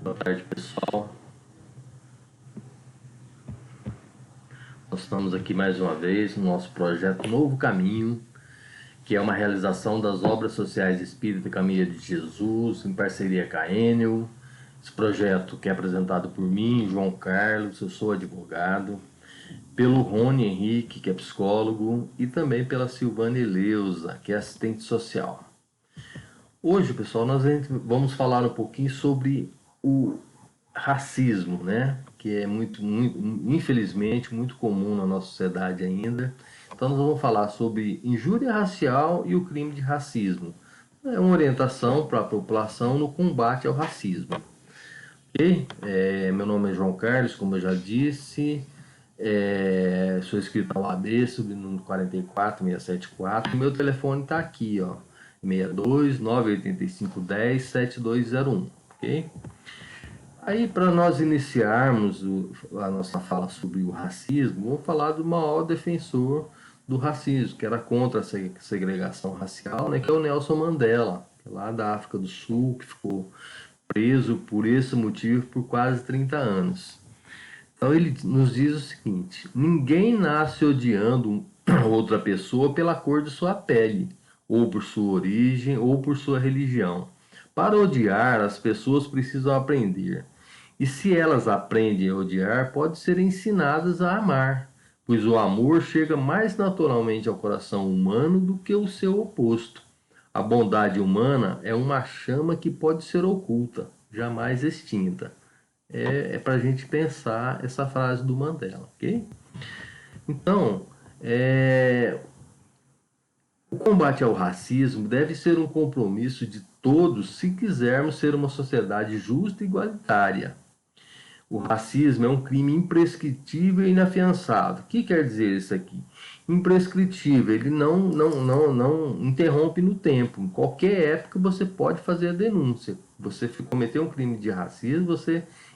Boa tarde, pessoal. Nós estamos aqui mais uma vez no nosso projeto Novo Caminho, que é uma realização das obras sociais Espírita Caminho de Jesus, em parceria com a Enel. Esse projeto que é apresentado por mim, João Carlos, eu sou advogado, pelo Rony Henrique, que é psicólogo, e também pela Silvana Eleusa, que é assistente social. Hoje, pessoal, nós vamos falar um pouquinho sobre o racismo, né? Que é infelizmente, muito comum na nossa sociedade ainda. Então, nós vamos falar sobre injúria racial e o crime de racismo. É uma orientação para a população no combate ao racismo. Ok? Meu nome é João Carlos, como eu já disse. Sou inscrito na OAB, subnúmero 44674. Meu telefone está aqui, ó. 62 985 10 7201, ok? Aí, para nós iniciarmos a nossa fala sobre o racismo, vamos falar do maior defensor do racismo, que era contra a segregação racial, né, que é o Nelson Mandela, que é lá da África do Sul, que ficou preso por esse motivo por quase 30 anos. Então ele nos diz o seguinte: ninguém nasce odiando outra pessoa pela cor de sua pele, ou por sua origem, ou por sua religião. Para odiar, as pessoas precisam aprender. E se elas aprendem a odiar, podem ser ensinadas a amar, pois o amor chega mais naturalmente ao coração humano do que o seu oposto. A bondade humana é uma chama que pode ser oculta, jamais extinta. É para a gente pensar essa frase do Mandela, ok? Então, o combate ao racismo deve ser um compromisso de todos se quisermos ser uma sociedade justa e igualitária. O racismo é um crime imprescritível e inafiançável. O que quer dizer isso aqui? Imprescritível, ele não interrompe no tempo. Em qualquer época você pode fazer a denúncia. Você cometeu um crime de racismo,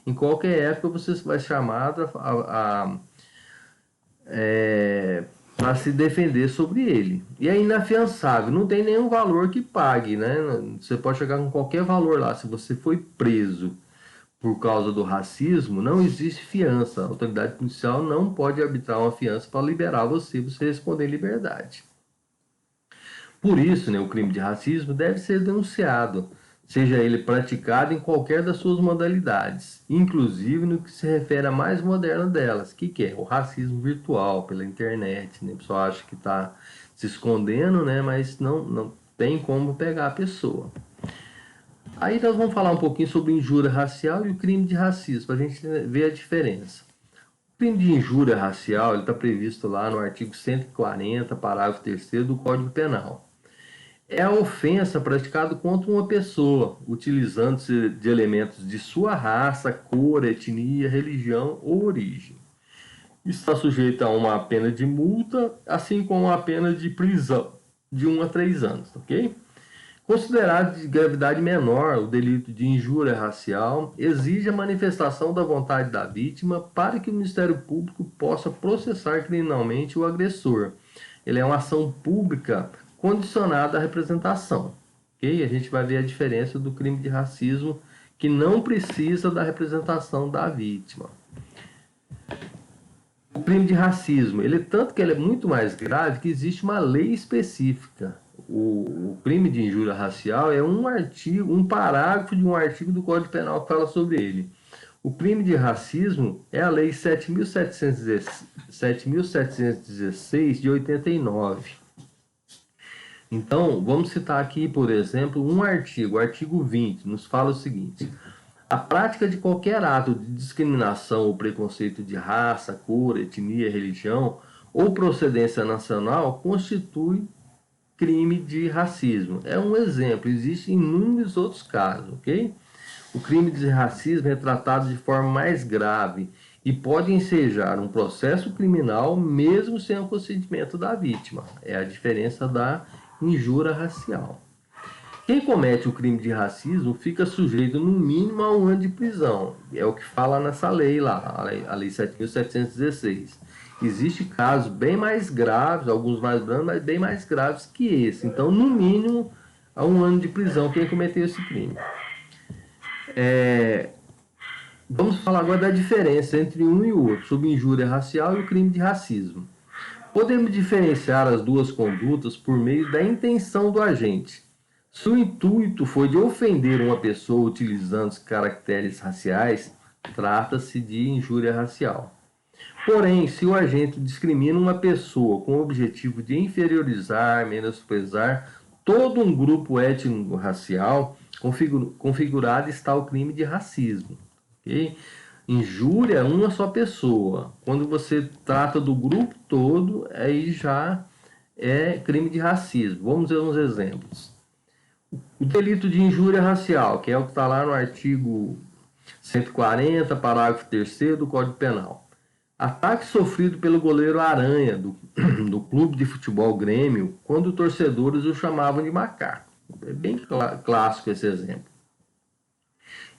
em qualquer época você vai ser chamado para se defender sobre ele. E é inafiançável, não tem nenhum valor que pague, né? Você pode chegar com qualquer valor lá. Se você foi preso por causa do racismo, não existe fiança. A autoridade policial não pode arbitrar uma fiança para liberar você responder em liberdade. Por isso, né, o crime de racismo deve ser denunciado, seja ele praticado em qualquer das suas modalidades, inclusive no que se refere à mais moderna delas, que é o racismo virtual, pela internet. Né? O pessoal acha que está se escondendo, né, mas não tem como pegar a pessoa. Aí nós vamos falar um pouquinho sobre injúria racial e o crime de racismo, para a gente ver a diferença. O crime de injúria racial está previsto lá no artigo 140, parágrafo 3º do Código Penal. É a ofensa praticada contra uma pessoa, utilizando-se de elementos de sua raça, cor, etnia, religião ou origem. Está sujeito a uma pena de multa, assim como a pena de prisão de 1 a 3 anos, ok? Considerado de gravidade menor, o delito de injúria racial exige a manifestação da vontade da vítima para que o Ministério Público possa processar criminalmente o agressor. Ele é uma ação pública condicionada à representação. Okay? A gente vai ver a diferença do crime de racismo, que não precisa da representação da vítima. O crime de racismo, tanto que ele é muito mais grave que existe uma lei específica. O crime de injúria racial é um parágrafo de um artigo do Código Penal que fala sobre ele. O crime de racismo é a Lei 7.716 de 89. Então, vamos citar aqui, por exemplo, um artigo, o artigo 20, nos fala o seguinte: a prática de qualquer ato de discriminação ou preconceito de raça, cor, etnia, religião ou procedência nacional constitui crime de racismo. É um exemplo, existem inúmeros outros casos, ok? O crime de racismo é tratado de forma mais grave e pode ensejar um processo criminal mesmo sem o consentimento da vítima. É a diferença da injúria racial. Quem comete o crime de racismo fica sujeito no mínimo a 1 ano de prisão. É o que fala nessa lei lá, a lei 7.716. Existem casos bem mais graves, alguns mais brandos, mas bem mais graves que esse. Então, no mínimo, a 1 ano de prisão quem cometeu esse crime. Vamos falar agora da diferença entre um e o outro, sobre injúria racial e o crime de racismo. Podemos diferenciar as duas condutas por meio da intenção do agente. Se o intuito foi de ofender uma pessoa utilizando os caracteres raciais, trata-se de injúria racial. Porém, se o agente discrimina uma pessoa com o objetivo de inferiorizar, menosprezar todo um grupo étnico-racial, configurado está o crime de racismo. Okay? Injúria é uma só pessoa. Quando você trata do grupo todo, aí já é crime de racismo. Vamos ver uns exemplos. O delito de injúria racial, que é o que está lá no artigo 140, parágrafo 3º do Código Penal. Ataque sofrido pelo goleiro Aranha, do Clube de Futebol Grêmio, quando torcedores o chamavam de macaco. É bem clássico esse exemplo.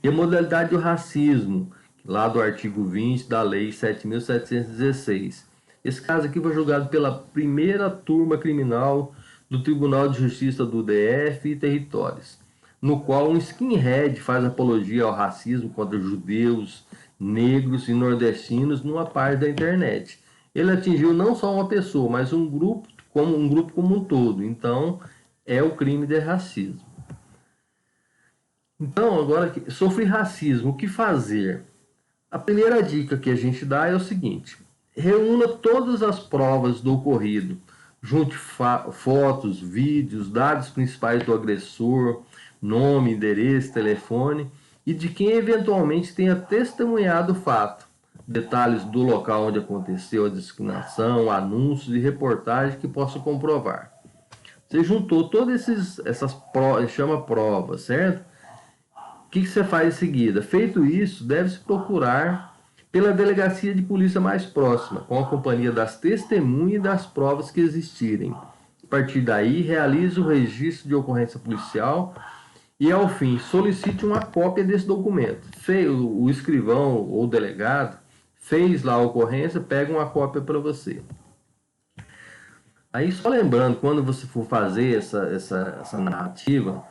E a modalidade do racismo, lá do artigo 20 da Lei 7.716. Esse caso aqui foi julgado pela primeira turma criminal do Tribunal de Justiça do DF e Territórios, no qual um skinhead faz apologia ao racismo contra judeus, negros e nordestinos numa página da internet. Ele atingiu não só uma pessoa, mas um grupo como um todo. Então, é o crime de racismo. Então, agora, sofrer racismo, o que fazer? A primeira dica que a gente dá é o seguinte: reúna todas as provas do ocorrido, junte fotos, vídeos, dados principais do agressor, nome, endereço, telefone e de quem eventualmente tenha testemunhado o fato, detalhes do local onde aconteceu a discriminação, anúncios e reportagens que possam comprovar. Você juntou todas essas provas, chama provas, certo? O que você faz em seguida? Feito isso, deve-se procurar pela delegacia de polícia mais próxima, com a companhia das testemunhas e das provas que existirem. A partir daí, realize o registro de ocorrência policial e, ao fim, solicite uma cópia desse documento. O escrivão ou o delegado fez lá a ocorrência, pega uma cópia para você. Aí, só lembrando, quando você for fazer essa narrativa,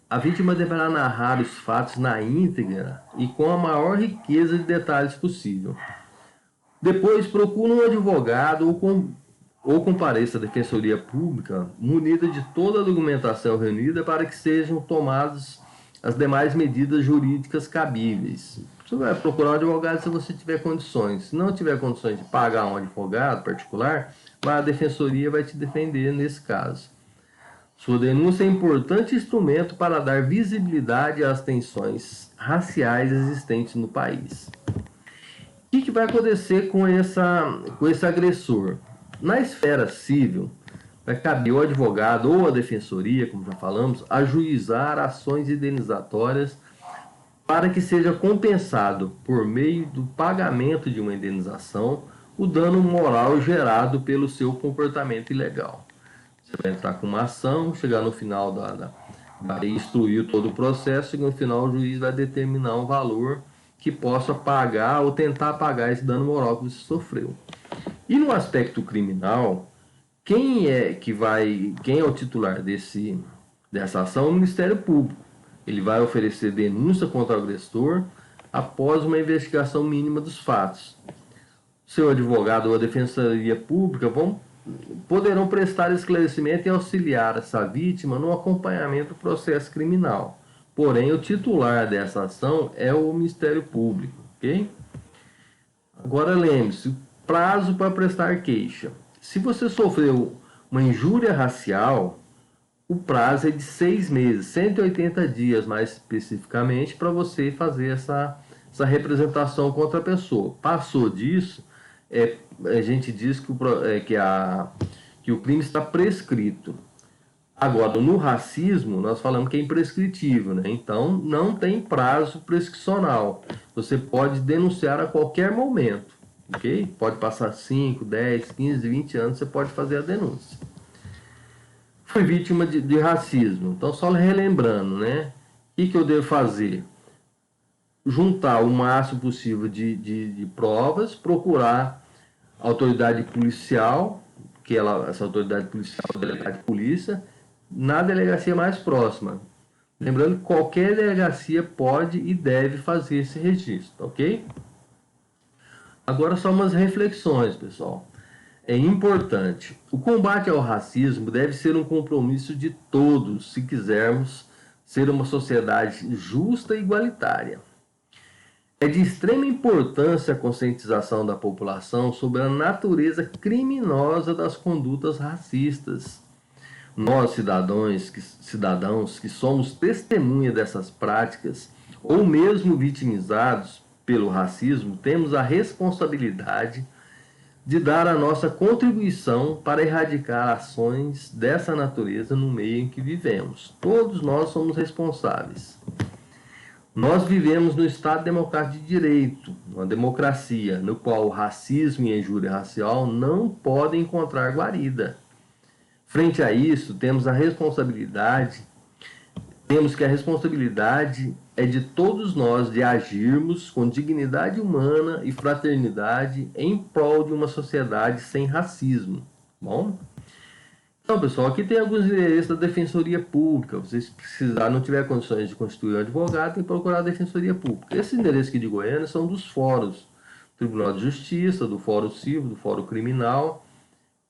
a vítima deverá narrar os fatos na íntegra e com a maior riqueza de detalhes possível. Depois, procure um advogado ou compareça à Defensoria Pública munida de toda a documentação reunida para que sejam tomadas as demais medidas jurídicas cabíveis. Você vai procurar um advogado se você tiver condições. Se não tiver condições de pagar um advogado particular, a Defensoria vai te defender nesse caso. Sua denúncia é um importante instrumento para dar visibilidade às tensões raciais existentes no país. O que vai acontecer com esse agressor? Na esfera civil, vai caber ao advogado ou à defensoria, como já falamos, ajuizar ações indenizatórias para que seja compensado, por meio do pagamento de uma indenização, o dano moral gerado pelo seu comportamento ilegal. Você vai entrar com uma ação, chegar no final vai instruir todo o processo e no final o juiz vai determinar um valor que possa pagar ou tentar pagar esse dano moral que você sofreu. E no aspecto criminal, quem é o titular dessa ação? O Ministério Público. Ele vai oferecer denúncia contra o agressor após uma investigação mínima dos fatos. Seu advogado ou a Defensoria Pública poderão prestar esclarecimento e auxiliar essa vítima no acompanhamento do processo criminal. Porém, o titular dessa ação é o Ministério Público, ok? Agora lembre-se, prazo para prestar queixa. Se você sofreu uma injúria racial, o prazo é de 6 meses, 180 dias mais especificamente, para você fazer essa representação contra a pessoa. Passou disso, a gente diz que o crime está prescrito. Agora, no racismo, nós falamos que é imprescritível, né? Então, não tem prazo prescricional. Você pode denunciar a qualquer momento, ok? Pode passar 5, 10, 15, 20 anos, você pode fazer a denúncia. Foi vítima de racismo. Então, só relembrando, né? O que eu devo fazer? Juntar o máximo possível de provas, procurar a autoridade policial, essa autoridade policial é a delegada de polícia, na delegacia mais próxima. Lembrando que qualquer delegacia pode e deve fazer esse registro, ok? Agora só umas reflexões, pessoal. É importante. O combate ao racismo deve ser um compromisso de todos, se quisermos ser uma sociedade justa e igualitária. É de extrema importância a conscientização da população sobre a natureza criminosa das condutas racistas. Nós, cidadãos que somos testemunha dessas práticas, ou mesmo vitimizados pelo racismo, temos a responsabilidade de dar a nossa contribuição para erradicar ações dessa natureza no meio em que vivemos. Todos nós somos responsáveis. Nós vivemos no Estado Democrático de Direito, uma democracia, no qual o racismo e a injúria racial não podem encontrar guarida. Frente a isso, temos que a responsabilidade é de todos nós de agirmos com dignidade humana e fraternidade em prol de uma sociedade sem racismo. Bom? Então, pessoal, aqui tem alguns endereços da Defensoria Pública. Vocês precisarem, não tiver condições de constituir um advogado, tem que procurar a Defensoria Pública. Esses endereços aqui de Goiânia são dos fóruns. Tribunal de Justiça, do Fórum Civil, do Fórum Criminal.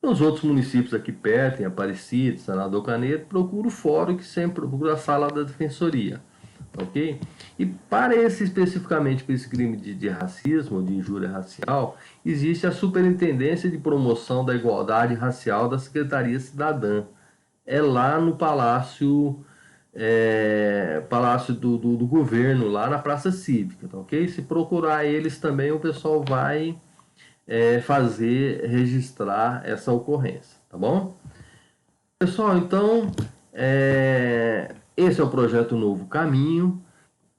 Nos outros municípios aqui perto, em Aparecida, Senador Canedo, procura o fórum que sempre procura a sala da Defensoria. Ok? E para esse especificamente, para esse crime de racismo, de injúria racial, existe a Superintendência de Promoção da Igualdade Racial da Secretaria Cidadã. É lá no Palácio do Governo, lá na Praça Cívica, tá ok? Se procurar eles também, o pessoal vai registrar essa ocorrência, tá bom? Pessoal, então, esse é o projeto Novo Caminho,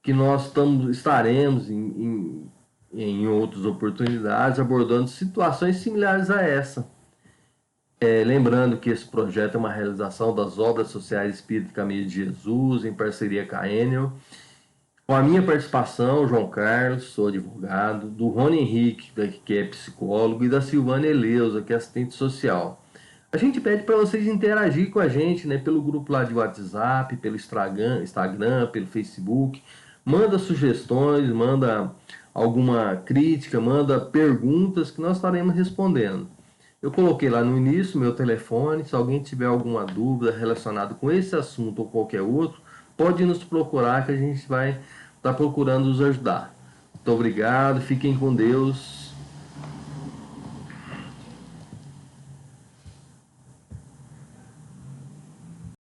que nós estaremos em outras oportunidades abordando situações similares a essa. Lembrando que esse projeto é uma realização das Obras Sociais Espírita Caminho de Jesus, em parceria com a Enel, com a minha participação, João Carlos, sou advogado, do Rony Henrique, que é psicólogo, e da Silvana Eleusa, que é assistente social. A gente pede para vocês interagir com a gente, né, pelo grupo lá de WhatsApp, pelo Instagram, pelo Facebook. Manda sugestões, manda alguma crítica, manda perguntas que nós estaremos respondendo. Eu coloquei lá no início meu telefone, se alguém tiver alguma dúvida relacionada com esse assunto ou qualquer outro, pode nos procurar que a gente vai estar procurando nos ajudar. Muito obrigado, fiquem com Deus.